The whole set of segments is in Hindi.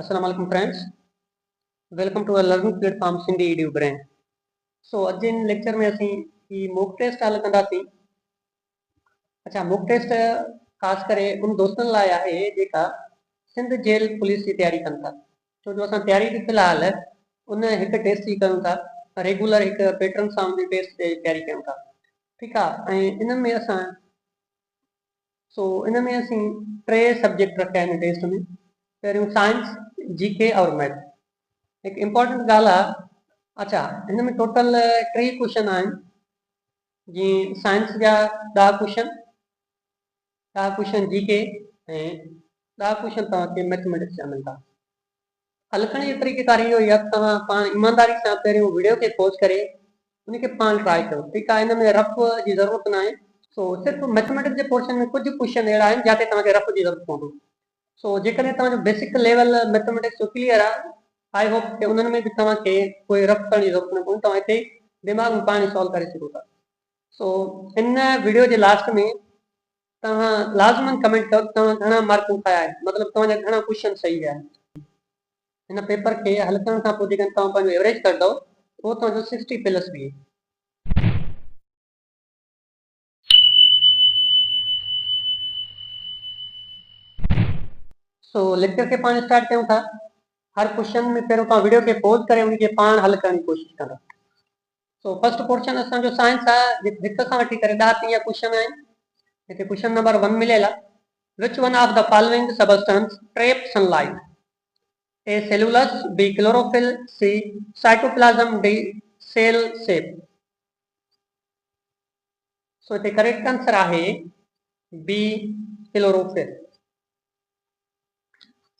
Assalamu alaikum friends. Welcome to a learning platform Sindhi Edu Brain. So अॼु इन लेक्चर में असीं ही मॉक टेस्ट हल कंदासीं। अच्छा मॉक टेस्ट ख़ासि करे उन दोस्तनि लाइ आहे जेका सिंध जेल पुलिस जी तयारी कनि था। छो जो असां तयारी बि फ़िलहाल उन हिकु टेस्ट जी कयूं था, रेगुलर हिकु पैटर्न सां उन टेस्ट जी तयारी कयूं था। ठीकु आहे। ऐं इन में असीं टे सब्जेक्ट रखिया आहिनि टेस्ट में। पहिरियों साइंस, जीके और मैथ। एक इम्पोर्टेंट ॻाल्हि आहे। अच्छा हिन में टोटल 3 क्वेश्चन आहिनि। जीअं साइंस जा 10 क्वेश्चन जीके ऐं 10 क्वेश्चन तव्हांखे मैथमेटिक्स जा मिलंदा। हल करण जी तरीक़ेकार इहो ई आहे, तव्हां पाण ईमानदारी सां पहिरियों वीडियो खे पॉज करे उनखे पाण ट्राई कयो। ठीकु आहे। हिन में रफ जी ज़रूरत न आहे। सो सिर्फ़ु मैथमेटिक्स जे पोर्शन में कुझु क्वेश्चन अहिड़ा आहिनि जिते तव्हांखे रफ जी ज़रूरत पवंदो। सो जेकॾहिं तव्हांजो बेसिक लेवल मैथमेटिक्स जो क्लियर आहे, आई होप कि उन्हनि में बि तव्हांखे कोई रफ करण जी ज़रूरत न पवंदी, तव्हां हिते दिमाग़ में पाण ई सॉल्व करे सघो था। सो इन वीडियो जे लास्ट में तव्हां लाज़मन कमेंट कयो तव्हां घणा मार्कूं ठाहिया आहिनि, मतिलबु तव्हांजा घणा क्वेश्चन सही आहिनि। हिन पेपर खे हल करण खां पोइ जेकॾहिं तव्हां पंहिंजो एवरेज कंदव उहो तव्हांजो 60+ बि। सो लेक्चर के पाण स्टार्ट कयूं था। हर क्वेश्चन में पहिरियों तव्हां वीडियो खे पॉज करे उनखे पाण हल करण जी कोशिशि कंदा। सो फर्स्ट पोर्शन असांजो साइंस आहे। हिकु खां वठी करे 10 तीअं क्वेश्चन आहिनि। हिते क्वेश्चन नंबर 1 मिलियल आहे। Which one of the following substance trap sunlight? A cellulose, B chlorophyll, C cytoplasm, D cell shape. So हिते करेक्ट आंसर आहे बी क्लोरोफिल।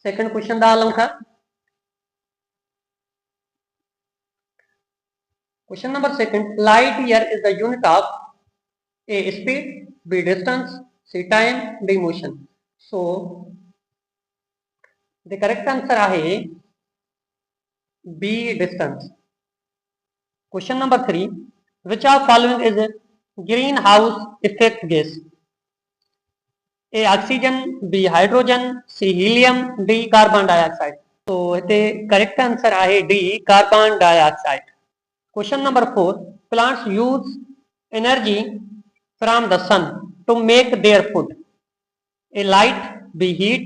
सेकंड क्वेश्चन दा हलूं था। Question number 2, light year is the unit of A speed, B distance, C time, D motion. So the correct answer आहे B distance. Question number 3, which of following is a greenhouse effect gas? A oxygen, B hydrogen, C helium, D carbon dioxide. तो हिते करेक्ट आंसर आहे D carbon dioxide. Question number 4, plants use energy from the sun to make their food. A light, B heat,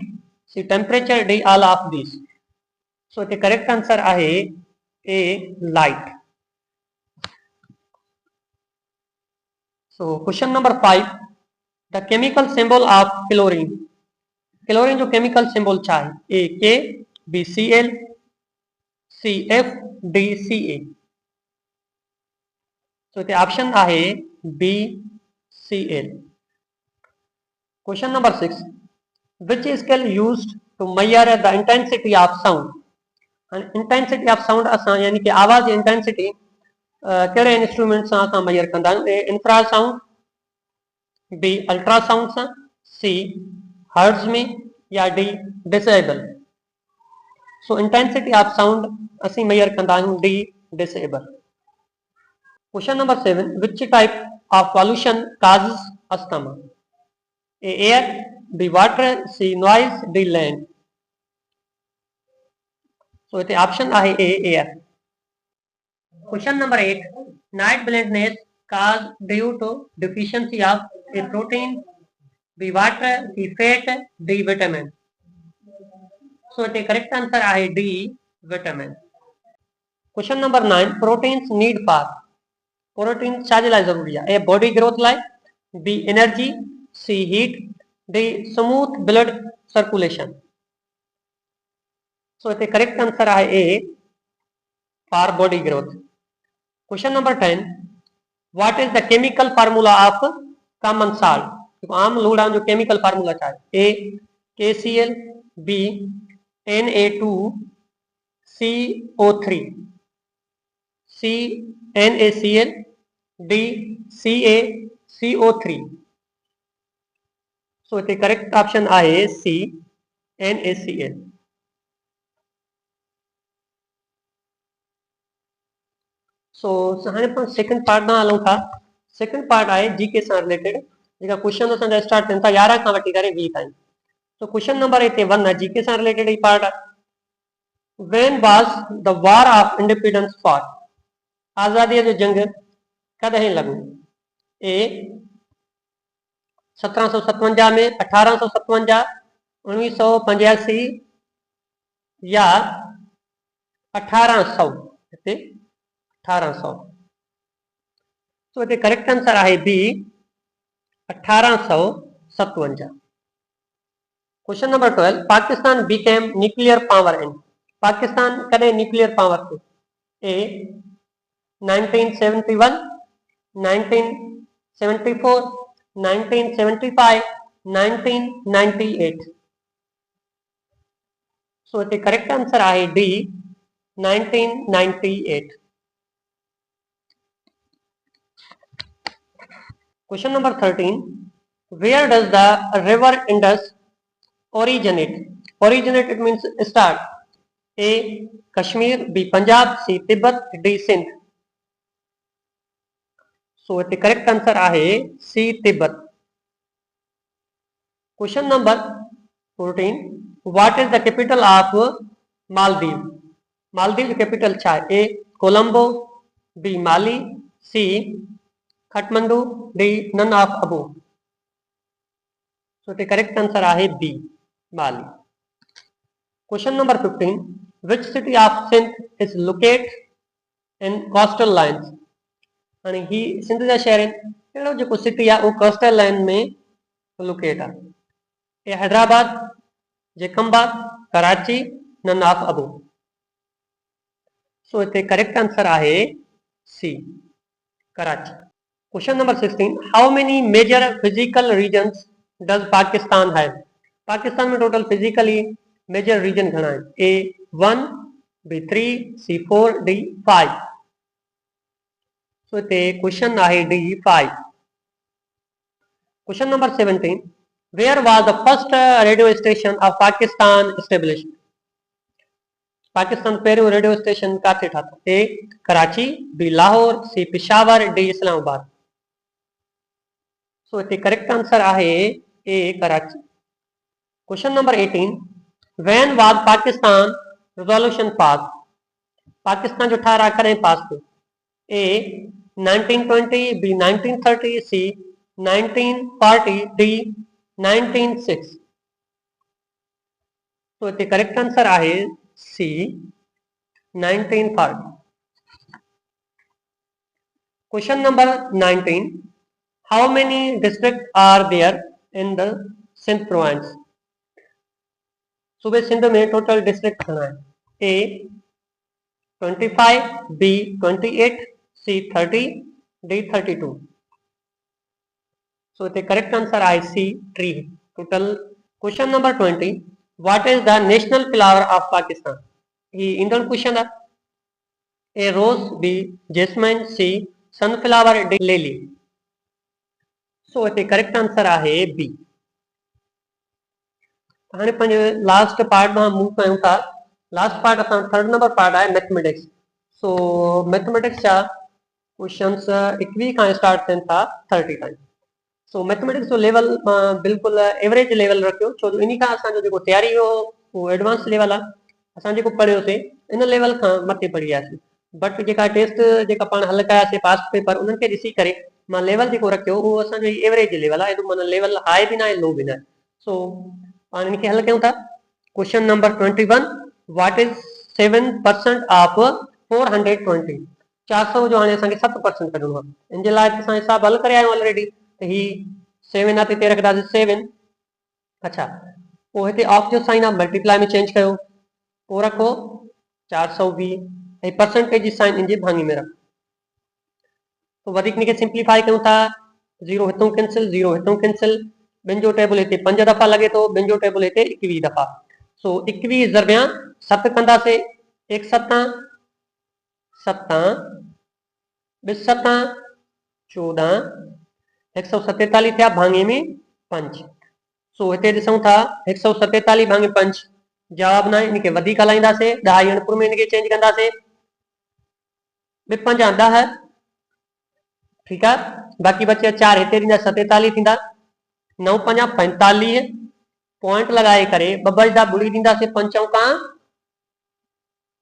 C temperature, D all of these. So the correct answer आहे A light. So question number 5, the chemical symbol of chlorine. Chlorine जो chemical symbol छा है? A K, B Cl, C F, D Ca. So the option आहे B Cl. Question number 6, which scale used to measure the intensity of sound? And intensity of sound असां यानी कि आवाज़ जी इंटेंसिटी कहिड़े इंस्ट्रूमेंट सां असां मेजर कंदा आहियूं? ए इंफ्रासाउंड, बी अल्ट्रासाउंड सां, सी हर्ट्ज में, या D decibel. So intensity of sound असीं मेजर कंदा आहियूं D decibel. Question number 7, which type of pollution causes asthma? A air, B water, C noise, D land. So हिते ऑप्शन आहे A air. Question number 8, night blindness caused due to deficiency of a protein, B water, C fat, D vitamin. So the correct answer आहे D vitamin. Question number 9, proteins need for? Protein छाजे लाइ ज़रूरी आहे? A body growth लाइ, B energy, C heat, D smooth blood circulation. So the correct answer आहे A for body growth. Question number 10, what is the chemical formula of common salt? तो आम लूड़ा जो केमिकल फार्मूला छा है? ए KCl, B Na2, CO3, C NaCl, D CaCO3. So the correct option आहे C NaCl. सो हाणे पाण सेकंड पार्ट ना हलूं था। सेकंड पार्ट आहे जीके सां रिलेटेड, जेका क्वेश्चन असांजा स्टार्ट थियनि था 11 खां वठी करे 20 ताईं। सो क्वेश्चन नंबर हिते 1 आहे, जीके सां रिलेटेड ही पार्ट आहे। When was the War of Independence fought? आज़ादी जो जंग कदहिं लॻो? ए 1757 में, 1857, 1985 या 1800? हिते 1800. तो हिते करेक्ट आंसर आहे B 1857. Question number 12. Pakistan became nuclear power in. Pakistan कॾहिं न्यूक्लियर पावर थियो? ए 1971, 1974, 1975, 1998. सो हिते करेक्ट आंसर आहे D 1998. Question number 13. Where does the river Indus originate? Originate it means start. A. Kashmir, B. Punjab, C. Tibet, D. Sindh. So the correct answer आहे C. Tibet. Question number 14. What is the capital of Maldives? Maldives capital छा है? A. Colombo, B. Mali, C. Kathmandu, D. None of above. So the correct answer आहे B. Mali. Question number 15. Which city of Sindh is located in coastal lines? यानी ही सिंध जा शहर आहिनि कहिड़ो जेको सिटी आहे उहो कोस्टल लाइन में लोकेट आहे. A Hyderabad, Jacobabad, Karachi, none of above. So हिते करेक्ट आंसर आहे C Karachi. Question number 16. How many major physical regions does Pakistan have? Pakistan में टोटल फिजिकली मेजर रीजन घणा आहिनि? ए 1, B 3, C 4, D 5. सो हिते क्वेश्चन आहे D 5. Question number 17. Where was the first radio station of Pakistan established? Pakistan पहिरियों रेडियो स्टेशन काथे ठातो? A Karachi, B Lahore, C Peshawar, D Islamabad. So हिते करेक्ट आंसर आहे A Karachi. Question number 18. When was Pakistan resolution passed? Pakistan जो ठाराह कॾहिं पास थियो? A 1920, B 1930, C 1940, D 1906. तो हिते करेक्ट आंसर आहे C 1940. Question number 19. How many districts are there in the Sindh province? सूबे सिंध में टोटल डिस्ट्रिक्ट घणा आहिनि? ए 25, बी 28, सी 30, डी 32. सो हिते करेक्ट आंसर आहे C 3 total. Question number 20. What is the national flower of Pakistan? ही ईंदड़ क्वेश्चन आहे. A rose, B jasmine, C sunflower, D lily. So हिते करेक्ट आंसर आहे बी. हाणे पंहिंजे लास्ट पार्ट में मूव कयूं था. लास्ट पार्ट असां थर्ड नंबर पार्ट आहे मैथमेटिक्स. सो मैथमेटिक्स जा क्वेश्चन्स 21 खां स्टार्ट थियनि था 30 ताईं. सो मैथमेटिक्स जो लेवल बिल्कुलु एवरेज लेवल रखियो, छो जो इन खां असांजो जेको तयारी हो उहो एडवांस लेवल आहे. असां जेको पढ़ियोसीं इन लेवल खां मथे पढ़ी वियासीं. बट जेका टेस्ट जेका पाण हल कयासीं पास्ट पेपर उन्हनि खे ॾिसी करे मां लेवल जेको रखियो उहो असांजो एवरेज लेवल आहे. एॾो माना लेवल हाई बि न आहे, लो बि न आहे. सो पाण इनखे हल कयूं था. Question number 21. What is 7% of 420? 400 जो हाणे असांखे 7% कढणो आहे. इन जे लाइ असां हिसाब हल करे आहियूं ऑलरेडी. त ही 7 आहे, हिते रखंदासीं 7. अच्छा, पोइ हिते ऑफ जो साइन आहे मल्टीप्लाई में चेंज कयो, पोइ रखो 420 ऐं परसेंटेज जी साइन इन जे भाङे में रखो. तो वधीक इनखे सिंप्लीफाई कयूं था. 0 हितों कैंसिल, 0 हितों कैंसिल. ॿिनि जो टेबल हिते 5 दफ़ा लॻे थो, ॿिनि जो टेबल हिते 21 दफ़ा. सो 21 ज़रबिया 7 कंदासीं. 1 7 7 2 7 14 147 थिया भाङे में 5. सो हिते ॾिसूं था 147 भाङे 5 जवाब न आहे. इनखे वधीक हलाईंदासीं. 10 अणपुर में इनखे चेंज कंदासीं. 2 5 10. ठीकु आहे. बाक़ी बचे 4 हिते ॾींदा 47 थींदा. 9 5 45 पॉइंट लगाए करे 2 बजदा बुड़ी दींदासीं 5 चौका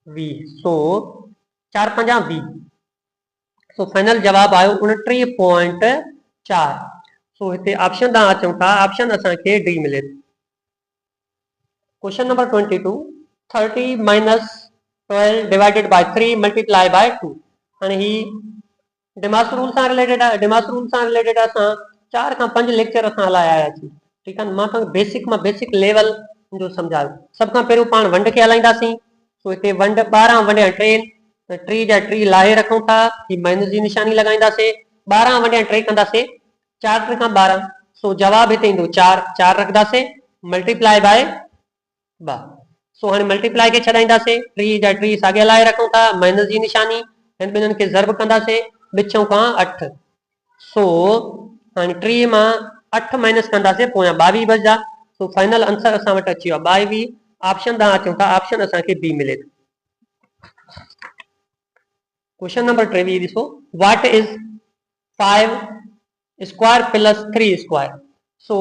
वी। सो 4 पंजा 20। सो फाइनल जवाब आयो 29.4। सो हिते ऑप्शन ता अचूं था, ऑप्शन असांखे डी मिले। Question number 22, 30 minus 12 divided by 3 multiply by 2। हाणे ही डिमास रूल सां रिलेटेड आहे। डिमास रूल सां रिलेटेड असां 4 खां 5 लेक्चर असां हलाया आयासीं। ठीकु आहे, मां तव्हांखे बेसिक मां बेसिक लेवल जो सम्झायो। सभ खां पहिरियों पाण वंड खे हलाईंदासीं। सो हिते वंड 12 वंडिया 3, त 3 जा 3 लाहे रखूं था, ही माइनस जी निशानी लॻाईंदासीं। 12 वंडिया 3 कंदासीं, 4 3 खां 12। सो जवाब हिते ईंदो 4, 4 रखंदासीं मल्टीप्लाई बाय 2। सो हाणे मल्टीप्लाई खे छॾाईंदासीं, 3 जा 3 साॻिया लाहे रखूं था, माइनस जी निशानी, हिन ॿिन्हिनि खे ज़र्ब कंदासीं, 2 चौका 8। सो हाणे 3 मां 8 माइनस कंदासीं, पोयां 22 बचदा। सो फाइनल आंसर असां वटि अची वियो आहे 22। ऑप्शन ता अचूं था, ऑप्शन असांखे बी मिले। क्वेश्चन नंबर 23 ॾिसो, what is 5 square plus 3 square. So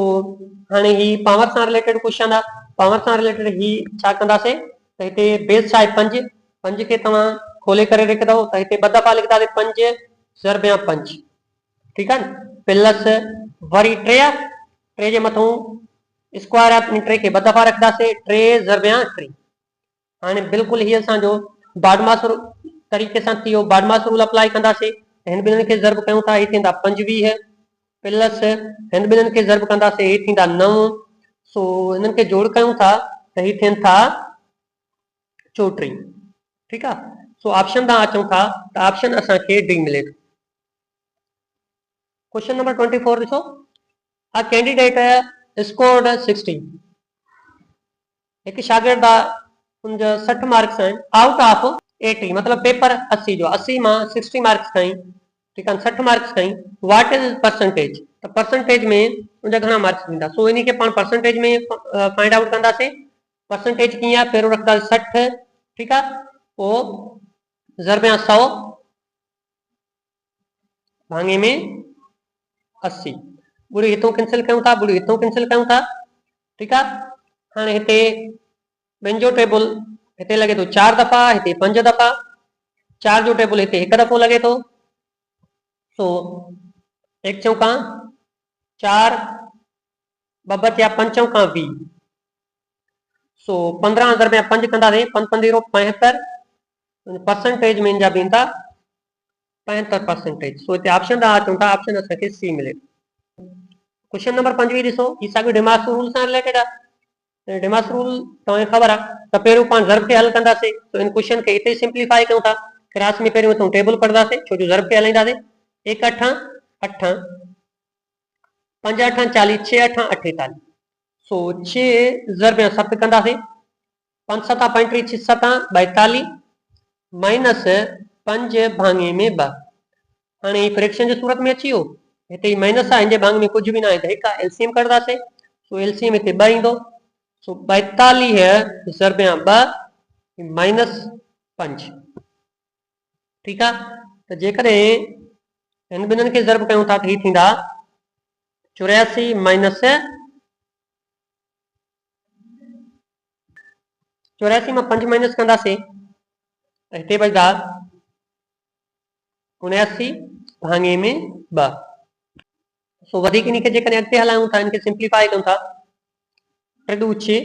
हाणे ही पावर सां रिलेटेड क्वेश्चन आहे। पावर सां रिलेटेड ही छा कंदासीं, त हिते बेस छा आहे 5, 5 खे तव्हां खोले करे लिखंदव त हिते ॿ दफ़ा लिखंदासीं 5 ज़र्ब 5। ठीकु आहे न, प्लस वरी 3, 3 जे मथां स्क्वायर आहे, 3 खे ॿ दफ़ा रखंदासीं, 3 ज़र्ब 3। हाणे बिल्कुलु ही असांजो बाडमास तरीक़े सां थी वियो। बाडमास रूल अप्लाई कंदासीं, हिन ॿिन्हिनि खे ज़र्ब कयूं था, ही थींदा 25 प्लस हिन ॿिन्हिनि खे ज़र्ब कंदासीं, ही थींदा 9। सो हिननि खे जोड़ कयूं था त ही थियनि था 34। ठीकु आहे, सो ऑप्शन तां अचूं था त ऑप्शन असांखे डी मिले। क्वेश्चन नंबर 24 ॾिसो, अ कैंडिडेट स्कोर्ड 60। हिकु शागिर्द आहे, उनजा 60 मार्क्स आहिनि आउट ऑफ 80, मतलब पेपर 80 जो 80 मां 60 मार्क्स खई। ठीक है, 60 मार्क्स खई। व्हाट इज परसेंटेज, तो परसेंटेज में उनजा घणा मार्क्स ॾींदा। सो इन खे पाण परसेंटेज में फाइंड आउट कंदासीं। परसेंटेज कीअं आहे, पहिरियों रखंदा 60। ठीक है, पोइ ज़रब 100 भाङे में 80। ॿुड़ी हितों कैंसिल कयूं था, ॿुड़ी हितों कैंसिल कयूं था। ठीक है, हाणे हिते ॿिनि जो टेबल हिते लगे तो 4 दफ़ा, हिते 5 दफ़ा। 4 जो टेबल हिते 1 दफ़ो लगे तो। सो 1 चौका 4, 2 बचिया 5 चौका 20। सो 15 ज़रब 5 कंदासीं, 5 पंज 75। परसेंटेज में इनजा बींदा 75%। सो हिते ऑप्शन ता अचूं था, ऑप्शन असांखे सी मिले। क्वेश्चन नंबर 25 ॾिसो, ही साॻियो डिमास रूल सां रिलेटेड आहे। डिमास रूल तव्हांखे ख़बर आहे त पहिरियों पाण ज़र्ब खे हल कंदासीं। तो इन क्वेश्चन खे हिते सिंप्लीफाई कयूं था। क्लास में पहिरियों हितों टेबल पढ़ंदासीं, छो जो ज़र्ब खे हलाईंदासीं। 1 8 8, 5 8 40, 6 8 48। सो 6 ज़रब 7 कंदासीं, 5 7 35, 6 7 42 माइनस 5 भाङे में 2। हाणे ही फ्रैक्शन जी सूरत में अची वियो। हिते ही माइनस आहे, हिन भाङ में कुछ भी ना आहे, त हिकु एलसीएम कढंदासीं। सो एलसीएम हिते 2 ईंदो। सो 42 ज़रब 2 माइनस 5। ठीक आहे, त जेकॾहिं हिन ॿिन्हिनि खे ज़र्ब कयूं था त ही थींदा 84 माइनस 84 मां 5 माइनस कंदासीं त हिते बचदा 79 भाङे में 2। सो वधीक इन खे जेकॾहिं अॻिते हलायूं था, इनखे सिंप्लीफाई कयूं था, 3 2 6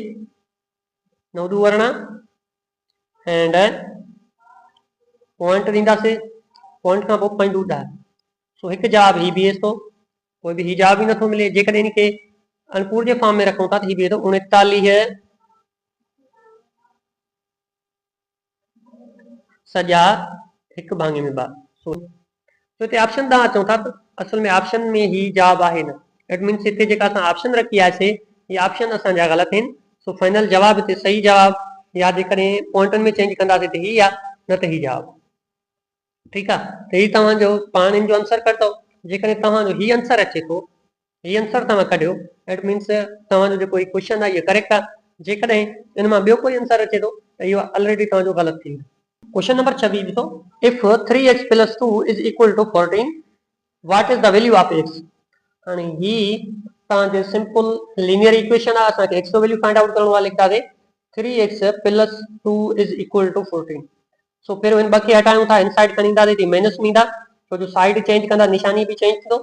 9 2 18 एंड पॉइंट ॾींदासीं, पॉइंट खां पोइ 5 2 10। सो हिकु जवाब ही बीहे थो, कोई बि ही जवाब ही नथो मिले। जेकॾहिं इनखे अनुपूर जे फॉर्म में रखूं था त ही बीहे थो 39 सॼा 1 भाङे में 2। सो हिते ऑप्शन तव्हां अचूं था, असल में ऑप्शन में ही जवाब आहे न। इट मीन्स हिते जेका असां ऑप्शन रखी आहे, ये ऑप्शन असांजा ग़लति आहिनि। सो फाइनल जवाब हिते सही जवाब, या जेकॾहिं पॉइंटनि में चेंज कंदासीं त ही आहे, न त ही जवाब। ठीक आहे, त ही तव्हांजो पाण इन जो आंसर कढंदव। जेकॾहिं तव्हांजो ही आंसर अचे थो, ही आंसर तव्हां कढियो, इट मीन्स तव्हांजो जेको ही क्वेश्चन आहे इहो करेक्ट आहे। जेकॾहिं इन मां ॿियो कोई आंसर अचे थो त इहो ऑलरेडी तव्हांजो ग़लति थी वेंदो। क्वेश्चन नंबर 26 ॾिसो, if 3x + 2 is equal to 14, what is the value of x। हाणे ही तव्हांजो सिंपल लीनियर इक्वेशन आहे, असांखे x जो वैल्यू फाइंड आउट करणो आहे। लिखंदासीं 3x plus 2 is equal to 14। So पहिरियों इन ॿ खे हटायूं था, इन साइड खणी ईंदासीं माइनस में ईंदा, छो जो साइड चेंज कंदा निशानी भी चेंज थींदो।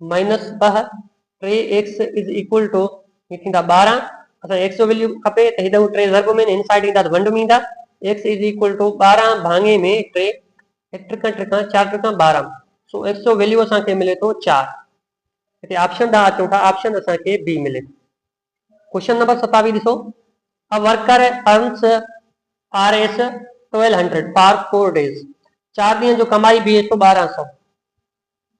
Minus 2 3x is equal to ये थींदा 12। असां x जो वैल्यू खपे त हेॾो 3 ज़र्ब में इन साइड ईंदा त वंड में ईंदा। x इज इक्वल टू 12 भाङे में 3 1 त्रिका 4 त्रिका 12। सो x जो वैल्यू असांखे मिले थो 4। हिते ऑप्शन ॾांहुं अचूं था, ऑप्शन असांखे बी मिले। क्वेश्चन नंबर 27 ॾिसो, a worker earns RS 1200 for 4 days। 4 ॾींहंनि जो कमाई बीहे थो 1200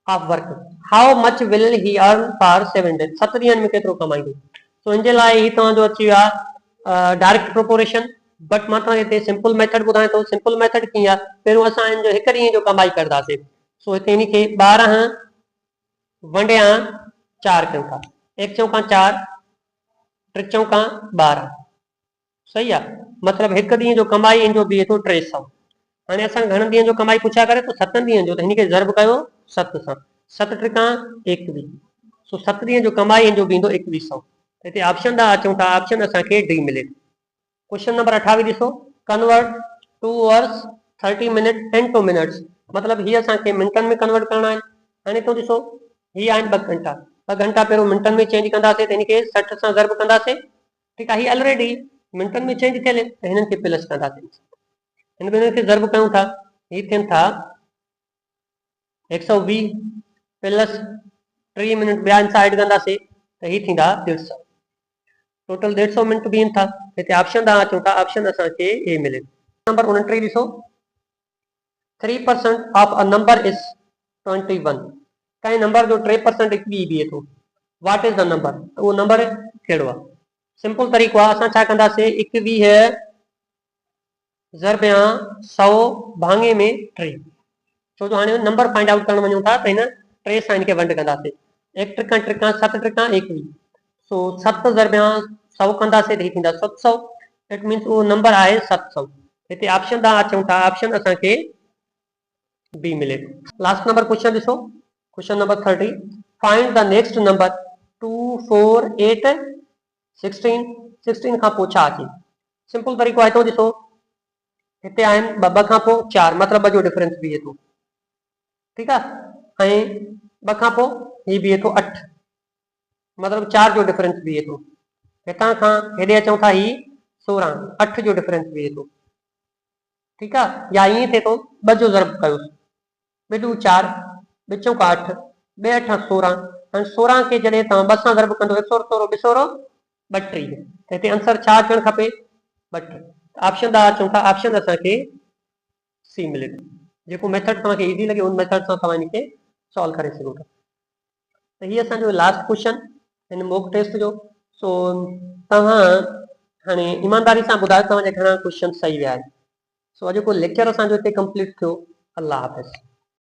of work. How much will he earn for 7 days। 7 ॾींहंनि में केतिरो कमाईंदो। सो इन जे लाइ ही तव्हांजो अची वियो आहे डायरेक्ट प्रोपोर्शन, बट मां तव्हांखे हिते सिंपल मेथड ॿुधायां थो। सिंपल मेथड कीअं आहे, पहिरियों असां इन जो 1 ॾींहं जो कमाई करंदासीं। सो हिते इन खे 12 वंडिया 4 कयूं था। 1 चौका 4 3 चौका 12, सही आहे। मतलब 1 ॾींहं जो कमाई इन जो बीहे थो 300। हाणे असां घणनि ॾींहंनि जो कमाई पुछा करे तो 7 ॾींहंनि जो, त हिन खे ज़र्ब कयो 7 सां। 7 त्रिका 21। सो 7 ॾींहंनि जो कमाई इन जो बीहंदो 2100। हिते ऑप्शन ॾांहुं अचूं था, ऑप्शन असांखे डी मिले। क्वेश्चन नंबर 28 ॾिसो, convert 2 hours 30 minute and 2 minutes. मतलब ही असांखे मिंटनि में कन्वर्ट करणा आहिनि। हाणे तो ॾिसो ही आहिनि 2 घंटा। 2 घंटा पहिरियों मिंटनि में चेंज कंदासीं त हिन खे 60 सां ज़र्ब कंदासीं। ठीकु आहे, ही ऑलरेडी मिंटनि में चेंज थियल त हिननि खे प्लस कंदासीं। हिन ॿिन्हिनि खे ज़र्ब कयूं था, ही थियनि था 120 प्लस 3 मिनट ॿिया इन सां ऐड कंदासीं त ही थींदा 150। टोटल 150 मिनट बीहनि था। हिते ऑप्शन ॾांहुं अचूं था, ऑप्शन असांखे ए मिले। नंबर 29 ॾिसो, 3% ऑफ अ नंबर इज 21। कंहिं नंबर जो 3% 21 बीहे थो। व्हाट इज द नंबर, उहो नंबर कहिड़ो आहे। सिंपल तरीक़ो आहे, असां छा कंदासीं 21 ज़र्ब 100 भाङे में 3। छो जो हाणे नंबर फाइंड आउट करण वञूं था त हिन 3 सां हिन खे वंड कंदासीं। 1 त्रिका त्रिका 7 त्रिका 21। सो 7 ज़र्ब 100 कंदासीं त ही थींदा 700। इट मीन्स उहो नंबर आहे 700। हिते ऑप्शन ॾांहुं अचूं था, ऑप्शन असांखे बी मिले। लास्ट नंबर क्वेश्चन ॾिसो, question number 30, find the next number 2 4 8 16। 16 खां पोइ छा अचे। सिंपल तरीक़ो आहे, तो ॾिसो हिते आहिनि 2 खां पोइ 4, मतलब 2 जो डिफरेंस बीहे थो। ठीकु आहे, ऐं 2 खां पोइ ही बीहे थो 8, मतलब 4 जो डिफरेंस बीहे थो। हितां खां हेॾे अचूं था, ही 16 8 जो डिफरेंस बीहे थो। ठीकु आहे, या ईअं थिए थो 2 जो ज़र्ब कयोसि, 2 4 2 चौका 8 2 8 16। हाणे 16 खे जॾहिं तव्हां 2 सां ज़र्ब कंदो 32 त हिते आंसर छा अचणु खपे 32। ऑप्शन ॾांहुं अचूं था, ऑप्शन असांखे सी मिले थो। जेको मेथड तव्हांखे इज़ी लॻे उन मेथड सां तव्हां हिनखे सॉल्व करे सघो था। त हीअ असांजो लास्ट क्वेश्चन हिन मॉक टेस्ट जो। सो तव्हां हाणे ईमानदारी सां ॿुधायो तव्हांजा घणा क्वेश्चन सही विया आहिनि। सो अॼु को लेक्चर असांजो हिते कंप्लीट थियो। अल्लाह हाफ़िज़।